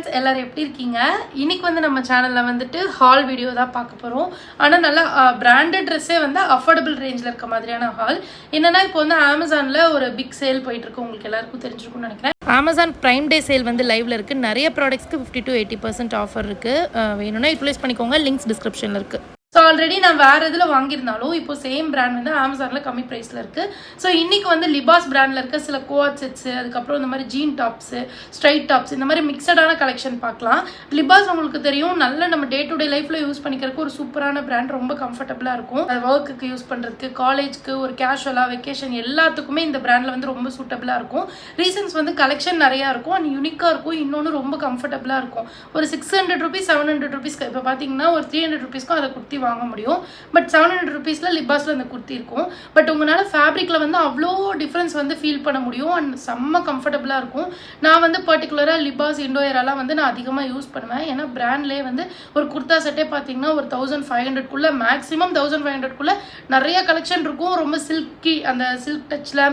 Friends எல்லாரும் எப்படி இருக்கீங்க? இன்னைக்கு வந்து நம்ம சேனல்ல வந்துட்டு ஹால் வீடியோ தான் பார்க்க போறோம். ஆனால் நல்லா பிராண்டட் ட்ரெஸ்ஸே வந்து அஃபோர்டபுள் ரேஞ்சில் இருக்க மாதிரியான ஹால். என்னன்னா இப்போ வந்து அமேசானில் ஒரு பிக் சேல் போயிட்டு இருக்கு, உங்களுக்கு எல்லாருக்கும் தெரிஞ்சிருக்கும்னு நினைக்கிறேன். அமேசான் பிரைம் டே சேல் வந்து லைவ்ல இருக்கு. நிறைய ப்ராடக்ட்ஸ்க்கு 50 to 80% ஆஃபர் இருக்கு. வேணும்னா யூட்டிலைஸ் பண்ணிக்கோங்க, லிங்க்ஸ் டிஸ்கிரிப்ஷனில் இருக்கு. ஸோ ஆல்ரெடி நான் வேறு இதில் வாங்கியிருந்தாலும் இப்போ சேம் பிராண்ட் வந்து அமேசானில் கம்மி ப்ரைஸில் இருக்குது. ஸோ இன்றைக்கி வந்து லிபாஸ் பிராண்டில் இருக்க சில கோஆட் செட்ஸு, அதுக்கப்புறம் இந்த மாதிரி ஜீன் டாப்ஸு, ஸ்ட்ரைட் டாப்ஸ், இந்த மாதிரி மிக்சடான கலெக்ஷன் பார்க்கலாம். லிபாஸ் உங்களுக்கு தெரியும், நல்ல நம்ம டே டு டே லைஃப்பில் யூஸ் பண்ணிக்கிறதுக்கு ஒரு சூப்பரான பிராண்ட், ரொம்ப கம்ஃபர்டபுளாக இருக்கும். ஒர்க்குக்கு யூஸ் பண்ணுறதுக்கு, காலேஜ்க்கு, ஒரு கேஷுவலாக, வெக்கேஷன் எல்லாத்துக்குமே இந்த பிராண்டில் வந்து ரொம்ப சூட்டபுளாக இருக்கும். ரீசன்ஸ் வந்து கலெக்ஷன் நிறையா இருக்கும் அண்ட் யூனிக்காக இருக்கும். இன்னொன்று ரொம்ப கம்ஃபர்டபுளாக இருக்கும். ஒரு 600 rupees 700 rupees இப்போ பார்த்தீங்கன்னா ஒரு 300 rupeesக்கும் அதை குர்த்தி வாங்க முடியும். பட் 700 rupeesல லிபாஸ்ல அந்த குர்த்தி இருக்கும். பட் உங்களால ஃபேப்ரிக்ல வந்து அவ்வளோ டிஃப்ரென்ஸ் வந்து ஃபீல் பண்ண முடியும் அண்ட் செம்ம கம்ஃபர்டபுளாக இருக்கும். நான் வந்து பர்டிகுலராக லிபாஸ் இண்டோயரெல்லாம் வந்து நான் அதிகமாக யூஸ் பண்ணுவேன். ஏன்னா பிராண்ட்லேயே வந்து ஒரு குர்த்தா செட்டே பார்த்தீங்கன்னா ஒரு 1500 மேக்ஸிமம் 1500 நிறைய கலெக்ஷன் இருக்கும். ரொம்ப சில்கி, அந்த சில்க் டச்சில்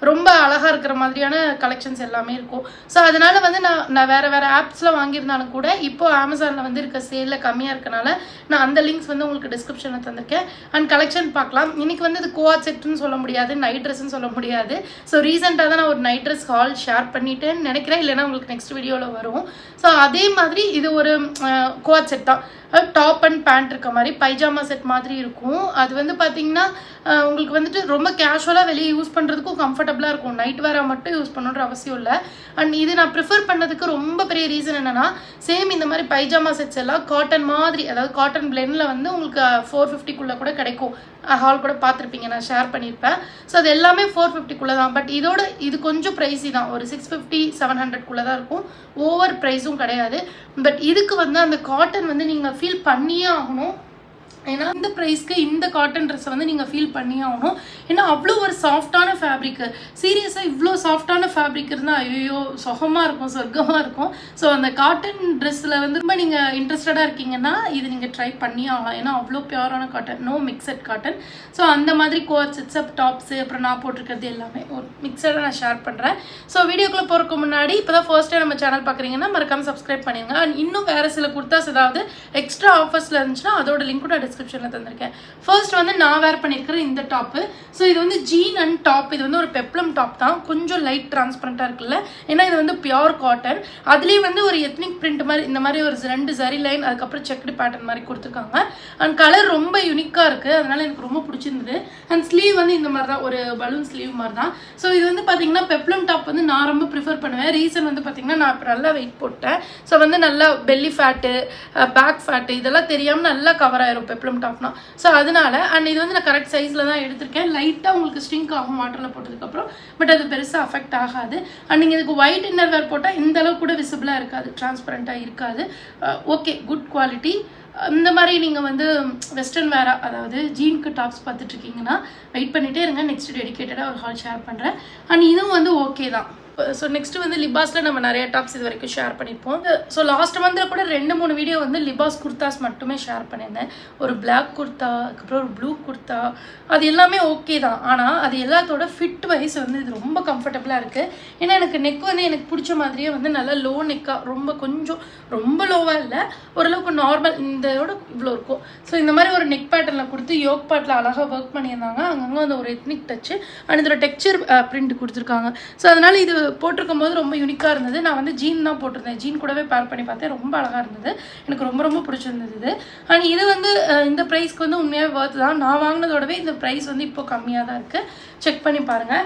ரொம்ப அழகாக இருக்கிற மாதிரியான கலெக்ஷன்ஸ் எல்லாமே இருக்கும். ஸோ அதனால வந்து நான் வேறு ஆப்ஸில் வாங்கியிருந்தாலும் கூட இப்போ அமேசானில் வந்து இருக்க சேலில் கம்மியாக இருக்கனால நான் அந்த லிங்க்ஸ் வந்து உங்களுக்கு டிஸ்கிரிப்ஷனில் தந்திருக்கேன். அண்ட் கலெக்ஷன் பார்க்கலாம். இன்றைக்கி வந்து இது கோஆட் செட்டுன்னு சொல்ல முடியாது, நைட் ட்ரெஸ்ன்னு சொல்ல முடியாது. ஸோ ரீசெண்டாக தான் நான் ஒரு நைட் ட்ரெஸ் ஹால் ஷேர் பண்ணிட்டேன்னு நினைக்கிறேன், இல்லைன்னா உங்களுக்கு நெக்ஸ்ட் வீடியோவில் வரும். ஸோ அதே மாதிரி இது ஒரு கோஆட் செட் தான். டாப் அண்ட் பேண்ட் இருக்க மாதிரி பைஜாமா செட் மாதிரி இருக்கும். அது வந்து பார்த்தீங்கன்னா உங்களுக்கு வந்துட்டு ரொம்ப கேஷுவலாக வெளியே யூஸ் பண்ணுறதுக்கும் கம்ஃபர்டபுளாக இருக்கும். நைட் வேராக மட்டும் யூஸ் பண்ணணுன்ற அவசியம் இல்லை. அண்ட் இது நான் ப்ரிஃபர் பண்ணதுக்கு ரொம்ப பெரிய ரீசன் என்னென்னா, சேம் இந்த மாதிரி பைஜாமா செட்ஸ் எல்லாம் காட்டன் மாதிரி, அதாவது காட்டன் பிளெண்டில் வந்து உங்களுக்கு 450 கூட கிடைக்கும். ஹால் கூட பார்த்துருப்பீங்க, நான் ஷேர் பண்ணியிருப்பேன். ஸோ அது எல்லாமே 450 தான். பட் இது கொஞ்சம் ப்ரைஸி தான், ஒரு 650 700 தான் இருக்கும். ஓவர் ப்ரைஸும் கிடையாது. பட் இதுக்கு வந்து அந்த காட்டன் வந்து நீங்கள் ஃபீல் பண்ணியே ஆகணும். ஏன்னா இந்த ப்ரைஸ்க்கு இந்த காட்டன் ட்ரெஸ்ஸை வந்து நீங்கள் ஃபீல் பண்ணியே ஆகணும். ஏன்னா அவ்வளோ ஒரு சாஃப்டான ஃபேப்ரிக்கு, சீரியஸாக இவ்வளோ சாஃப்டான ஃபேப்ரிக் இருந்தால் ஐயோ சுகமாக இருக்கும், சொர்க்கமாக இருக்கும். ஸோ அந்த காட்டன் ட்ரெஸ்ஸில் வந்து ரொம்ப நீங்கள் இன்ட்ரெஸ்டடாக இருக்கீங்கன்னா இது நீங்கள் ட்ரை பண்ணியே ஆகலாம். ஏன்னா அவ்வளோ பியூரான cotton, no mixed cotton. So அந்த மாதிரி கோட் செட்ஸ் அப் டாப்ஸு, அப்புறம் நான் போட்டிருக்கிறது எல்லாமே ஒரு மிக்சடாக நான் ஷேர் பண்ணுறேன். ஸோ வீடியோக்குள்ளே போகிறதுக்கு முன்னாடி இப்போ தான் ஃபர்ஸ்ட் டைம் நம்ம சேனல் பார்க்குறீங்கன்னா மறக்காமல் சப்ஸ்கிரைப் பண்ணிடுங்க. அண்ட் இன்னும் வேறு சில குர்த்தாஸ் ஏதாவது எக்ஸ்ட்ரா ஆஃபர்ஸில் இருந்துச்சுன்னா அதோட லிங்க் கூட டிஸ்கிரிப்ஷனில் தந்திருக்கேன். ஃபர்ஸ்ட் வந்து நான் வேர் பண்ணியிருக்கிற இந்த டாப்பு. ஸோ இது வந்து ஜீன் அண்ட் டாப். இது வந்து ஒரு பெப்ளம் டாப் தான், கொஞ்சம் லைட் டிரான்ஸ்பரண்டாக இருக்குல்ல, ஏன்னா இது வந்து பியோர் காட்டன். அதுலேயே வந்து ஒரு எத்னிக் பிரிண்ட் மாதிரி இந்த மாதிரி ஒரு 2 ஜரி லைன், அதுக்கப்புறம் செக்டு பேட்டர்ன் மாதிரி கொடுத்துருக்காங்க. அண்ட் கலர் ரொம்ப யூனிக்காக இருக்குது, அதனால எனக்கு ரொம்ப பிடிச்சிருந்தது. அண்ட் ஸ்லீவ் வந்து இந்த மாதிரி தான், ஒரு பலூன் ஸ்லீவ் மாதிரி தான். ஸோ இது வந்து பார்த்தீங்கன்னா பெப்ளம் டாப் வந்து நான் ரொம்ப ப்ரிஃபர் பண்ணுவேன். ரீசன் வந்து பார்த்தீங்கன்னா நான் இப்போ நல்லா வெயிட் போட்டேன். ஸோ வந்து நல்லா பெல்லி ஃபேட்டு, பேக் ஃபேட்டு இதெல்லாம் தெரியாமல் நல்லா கவர் ஆயிரும் பெப்ளம் டாப்னா. ஸோ அதனால அண்ட் இது வந்து நான் கரெக்ட் சைஸில் தான் எடுத்திருக்கேன். லைட்டாக உங்களுக்கு ஸ்ட்ரிங்க் ஆகும் வாட்டரில் போட்டதுக்கப்புறம், பட் அது பெருசாக அஃபெக்ட் ஆகாது. அண்ட் நீங்கள் இதுக்கு ஒயிட் இன்னர் வேர் போட்டால் இந்த அளவு கூட விசிபிளாக இருக்காது, டிரான்ஸ்பரண்ட்டாக இருக்காது. Okay, good quality. இந்த மாதிரி நீங்கள் வந்து வெஸ்டர்ன் வேராக, அதாவது ஜீனுக்கு டாப்ஸ் பார்த்துட்ருக்கீங்கன்னா வெயிட் பண்ணிகிட்டே இருங்க, நெக்ஸ்ட் டெடிக்கேட்டடாக ஒரு ஹால் ஷேர் பண்ணுறேன். அண்ட் இதுவும் வந்து ஓகே தான். ஸோ நெக்ஸ்ட் வந்து லிபாஸில் நம்ம நிறைய டாப்ஸ் இது வரைக்கும் ஷேர் பண்ணியிருப்போம். ஸோ லாஸ்ட் மந்தில் கூட 2-3 வீடியோ வந்து லிபாஸ் குர்த்தாஸ் மட்டுமே ஷேர் பண்ணியிருந்தேன். ஒரு பிளாக் குர்த்தா, அதுக்கப்புறம் ஒரு ப்ளூ குர்த்தா, அது எல்லாமே ஓகே தான். ஆனால் அது எல்லாத்தோட ஃபிட் வைஸ் வந்து இது ரொம்ப கம்ஃபர்டபுளாக இருக்குது. ஏன்னா எனக்கு நெக் வந்து எனக்கு பிடிச்ச மாதிரியே வந்து நல்லா லோ நெக்காக, கொஞ்சம் ரொம்ப லோவாக இல்லை, ஓரளவுக்கு நார்மல், இதோட இவ்வளோ இருக்கும். ஸோ இந்த மாதிரி ஒரு நெக் பேட்டர்னில் கொடுத்து யோக் பார்ட்டில் அழகாக ஒர்க் பண்ணியிருந்தாங்க. அங்கங்கே வந்து ஒரு எத்னிக் டச்சு அண்ட் இதோட டெக்ஸ்சர் பிரிண்ட் கொடுத்துருக்காங்க. ஸோ அதனால் இது போட்டிருக்கும் போது ரொம்ப யூனிக்காக இருந்தது. நான் வந்து ஜீன் தான் போட்டிருந்தேன், ஜீன் கூடவே பேர் பண்ணி பார்த்தேன், ரொம்ப அழகாக இருந்தது, எனக்கு ரொம்ப ரொம்ப பிடிச்சிருந்தது இது. அண்ட் இது வந்து இந்த ப்ரைஸ்க்கு வந்து உண்மையாக ஒர்த் தான். நான் வாங்கினதோடவே இந்த ப்ரைஸ் வந்து இப்போ கம்மியாக தான் இருக்குது, செக் பண்ணி பாருங்கள்.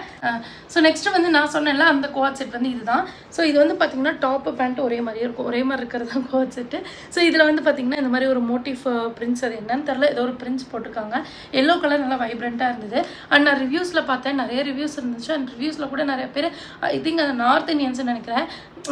ஸோ நெக்ஸ்ட்டு வந்து நான் சொன்னேன்ல அந்த கோட் செட் வந்து இதுதான். ஸோ இது வந்து பார்த்திங்கன்னா டாப்பு பேண்ட்டு ஒரே மாதிரியே இருக்கும், ஒரே மாதிரி இருக்கிறது தான் கோட் செட்டு. ஸோ இதில் வந்து பார்த்திங்கன்னா இந்த மாதிரி ஒரு மோட்டிவ் பிரிண்ட்ஸ், அது என்னன்னு தெரில, ஏதோ ஒரு பிரிண்ட்ஸ் போட்டிருக்காங்க. எல்லோ கலர் நல்லா வைப்ரண்ட்டாக இருந்தது. அண்ட் நான் ரிவ்யூஸில் பார்த்தேன், நிறைய ரிவ்யூஸ் இருந்துச்சு. அண்ட் ரிவ்யூஸில் கூட நிறைய பேர் ஐ திங்க் அது நார்த் இந்தியன்ஸ்னு நினைக்கிறேன்,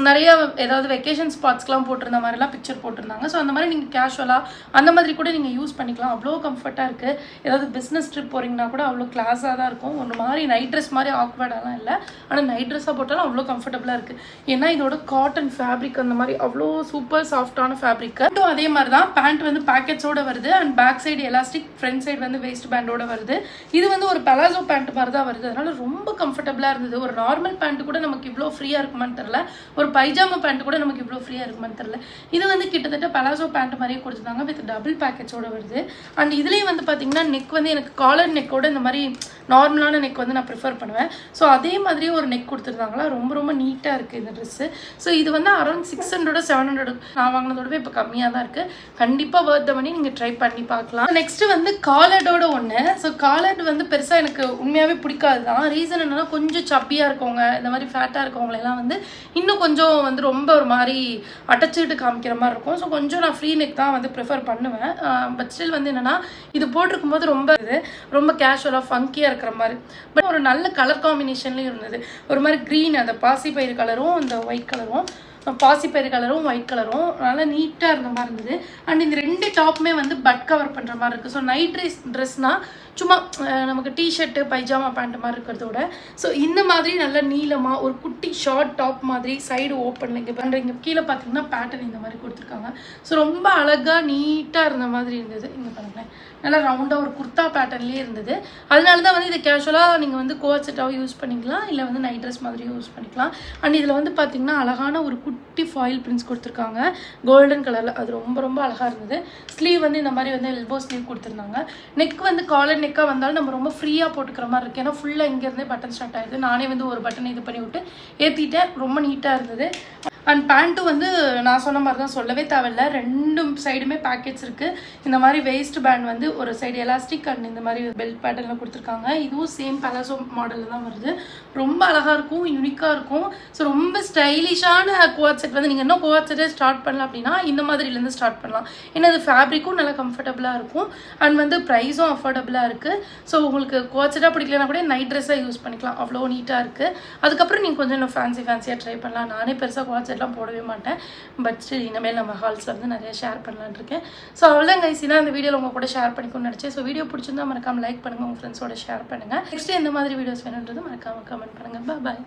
நிறைய ஏதாவது வெக்கேஷன் ஸ்பாட்ஸ்க்கெலாம் போட்டிருந்த மாதிரிலாம் பிக்சர் போட்டிருந்தாங்க. ஸோ அந்த மாதிரி நீங்கள் கேஷுவலாக அந்த மாதிரி கூட நீங்கள் யூஸ் பண்ணிக்கலாம். அவ்வளோ கம்ஃபர்ட்டாக இருக்குது. ஏதாவது பிஸ்னஸ் ட்ரிப் போகிறீங்கன்னா கூட அவ்வளோ கிளாஸாக தான் இருக்கும். ஒரு மாதிரி நைட் ட்ரெஸ் மாதிரி ஆக்வர்டாலாம் இல்லை, ஆனால் நைட் ட்ரெஸ்ஸாக போட்டாலும் அவ்வளோ கம்ஃபர்டபுளாக இருக்குது. ஏன்னா இதோட காட்டன் ஃபேப்ரிக் அந்த மாதிரி அவ்வளோ சூப்பர் சாஃப்டான ஃபேப்ரிக்கு. அதே மாதிரி தான் பேண்ட் வந்து பேக்கெட்ஸோடு வருது. And back side elastic, front side வந்து வேஸ்ட் பேண்டோட வருது. இது வந்து ஒரு பலாசோ பேண்ட் மாதிரி தான் வருது, அதனால ரொம்ப கம்ஃபர்டபுளாக இருந்தது. ஒரு நார்மல் பேண்ட் கூட நமக்கு இவ்வளோ ஃப்ரீயாக இருக்குமான்னு தெரில, ஒரு பைஜாமா பேண்ட் கூட நமக்கு இவ்வளோ ஃப்ரீயாக இருக்குமான்னு தெரியல. இது வந்து கிட்டத்தட்ட பலாசோ பேண்ட் மாதிரியே கொடுத்துருந்தாங்க வித் டபுள் பேக்கேஜோட வருது. அண்ட் இதுலேயும் வந்து பார்த்தீங்கன்னா நெக் வந்து எனக்கு காலர் நெக்கோட இந்த மாதிரி நார்மலான நெக் வந்து நான் ப்ரிஃபர் பண்ணுவேன். ஸோ அதே மாதிரியே ஒரு நெக் கொடுத்துருந்தாங்களா, ரொம்ப ரொம்ப நீட்டாக இருக்குது இந்த ட்ரெஸ்ஸு. ஸோ இது வந்து அரௌண்ட் 600 700 நான் வாங்கினதோடவே இப்போ கம்மியாக தான் இருக்குது. கண்டிப்பாக வர்த் பண்ணி நீங்கள் ட்ரை பண்ணி பார்க்கலாம். நெக்ஸ்ட்டு வந்து காலர்டோட ஒன்று. ஸோ காலர்ட் வந்து பெருசாக எனக்கு உண்மையாகவே பிடிக்காது தான். ரீசன் என்னென்னா கொஞ்சம் சப்பியாக இருக்கவங்க, இந்த மாதிரி ஃபேட்டாக இருக்கவங்களெல்லாம் வந்து இன்னும் கொஞ்சம் வந்து ரொம்ப ஒரு மாதிரி அடைச்சிட்டு காமிக்கிற மாதிரி இருக்கும். ஸோ கொஞ்சம் நான் ஃப்ரீ நெக் தான் வந்து ப்ரிஃபர் பண்ணுவேன். பட் ஸ்டில் வந்து என்னென்னா இது போட்டிருக்கும் போது ரொம்ப கேஷுவலாக ஃபங்கியாக இருக்கிற மாதிரி, பட் ஒரு நல்ல கலர் காம்பினேஷன்லேயும் இருந்தது. ஒரு மாதிரி க்ரீன், அந்த பாசிப்பயிறு கலரும் அந்த ஒயிட் கலரும், பாசிப்பயிறு கலரும் ஒயிட் கலரும் நல்லா நீட்டாக இருந்த மாதிரி இருந்தது. அண்ட் இந்த 2 டாப்புமே வந்து பட் கவர் பண்ணுற மாதிரி இருக்குது. ஸோ நைட் ட்ரெஸ்னால் சும்மா நமக்கு டிஷர்ட்டு பைஜாமா பேண்ட் மாதிரி இருக்கிறதோட ஸோ இந்த மாதிரி நல்ல நீளமாக ஒரு குட்டி ஷார்ட் டாப் மாதிரி சைடு ஓப்பனில் இங்கே பண்ணுறீங்க. கீழே பார்த்தீங்கன்னா பேட்டர்ன் இந்த மாதிரி கொடுத்துருக்காங்க. ஸோ ரொம்ப அழகாக நீட்டாக இருந்த மாதிரி இருந்தது. இங்கே பாருங்களேன், நல்லா ரவுண்டாக ஒரு குர்த்தா பேட்டர்ன்லேயே இருந்தது. அதனால தான் வந்து இதை கேஷுவலாக நீங்கள் வந்து கோட் செட்டாகவும் யூஸ் பண்ணிக்கலாம், இல்லை வந்து நைட் ட்ரெஸ் மாதிரியும் யூஸ் பண்ணிக்கலாம். அண்ட் இதில் வந்து பார்த்தீங்கன்னா அழகான ஒரு குட்டி ஃபாயில் பிரிண்ட்ஸ் கொடுத்துருக்காங்க கோல்டன் கலரில். அது ரொம்ப ரொம்ப அழகாக இருந்தது. ஸ்லீவ் வந்து இந்த மாதிரி வந்து எல்போ ஸ்லீவ் கொடுத்துருந்தாங்க. நெக் வந்து காலர் நெக்காக வந்தாலும் நம்ம ரொம்ப ஃப்ரீயாக போட்டுக்கிற மாதிரி இருக்குது. ஏன்னா ஃபுல்லாக இங்கேருந்தே பட்டன் ஸ்டார்ட் ஆகிடுது. நானே வந்து ஒரு பட்டன் இது பண்ணி விட்டு ஏற்றிட்டேன். ரொம்ப நீட்டாக இருந்தது. அண்ட் பேண்ட்டும் வந்து நான் சொன்ன மாதிரி தான், சொல்லவே தேவையில்லை. 2 சைடுமே பேக்கெட்ஸ் இருக்குது. இந்த மாதிரி வேஸ்ட் பேண்ட் வந்து ஒரு சைடு எலாஸ்டிக் அண்ட் இந்த மாதிரி பெல்ட் பேட்டர்னில் கொடுத்துருக்காங்க. இதுவும் சேம் பலாசோ மாடலில் தான் வருது. ரொம்ப அழகாக இருக்கும், யூனிக்காக இருக்கும். ஸோ ரொம்ப ஸ்டைலிஷான கோட் செட் வந்து நீங்கள் இன்னும் கோட் செட்டே ஸ்டார்ட் பண்ணலாம் அப்படின்னா இந்த மாதிரிலேருந்து ஸ்டார்ட் பண்ணலாம். ஏன்னா இது ஃபேப்ரிக்கும் நல்லா கம்ஃபர்டபுளாக இருக்கும் அண்ட் வந்து ப்ரைஸும் அஃபோர்டபுளாக இருக்குது. ஸோ உங்களுக்கு கோட் செட்டாக பிடிக்கலனா கூட நைட் ட்ரெஸ்ஸாக யூஸ் பண்ணிக்கலாம். அவ்வளோ நீட்டாக இருக்குது. அதுக்கப்புறம் நீங்கள் கொஞ்சம் இன்னும் ஃபேன்சியாக ட்ரை பண்ணலாம். நானே பெருசாக கோட் எல்லாம் போடவே மாட்டேன். பட் ஸ்டில் இனிமேல் நம்ம ஹால்ஸில் வந்து நிறைய ஷேர் பண்ணலான்னு இருக்கேன். ஸோ அவ்வளோதான் கைஸ், நான் இந்த வீடியோவில் உங்கள் கூட ஷேர் பண்ணிக்கணும்னு நினச்சேன். ஸோ வீடியோ பிடிச்சிருந்தா மறக்காமல் லைக் பண்ணுங்கள், உங்கள் ஃப்ரெண்ட்ஸோட ஷேர் பண்ணுங்கள். நெக்ஸ்ட் எந்த மாதிரி வீடியோஸ் வேணுன்றது மறக்காமல் கமெண்ட் பண்ணுங்கள். பாய்.